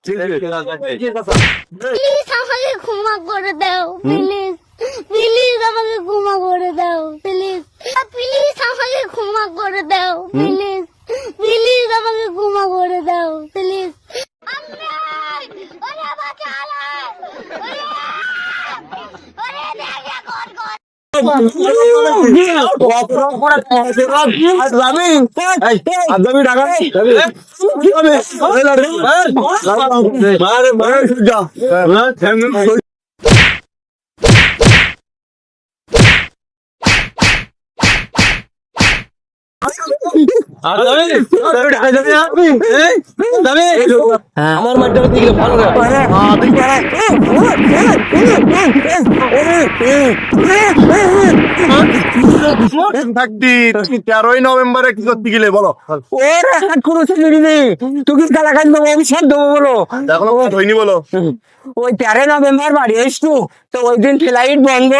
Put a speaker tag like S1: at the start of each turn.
S1: Please আমাকে ক্ষমা করে দাও, প্লিজ প্লিজ আমাকে ক্ষমা করে দাও, প্লিজ প্লিজ আমাকে ক্ষমা করে দাও, প্লিজ প্লিজ আমাকে ক্ষমা করে দাও, প্লিজ।
S2: আমার মাধ্যমে দিকে ভালো
S3: থাকতি 13ই নভেম্বরে কি করতে গেলে বলো?
S2: ওরা হাত করেছে তুই খেলা খাই দেবো অভিষেক দেবো বলো
S3: এখনো হয়নি বলো।
S2: ওই 13 নভেম্বর বাড়ি এসছু তো ওই দিন ফ্লাইট বন্ধ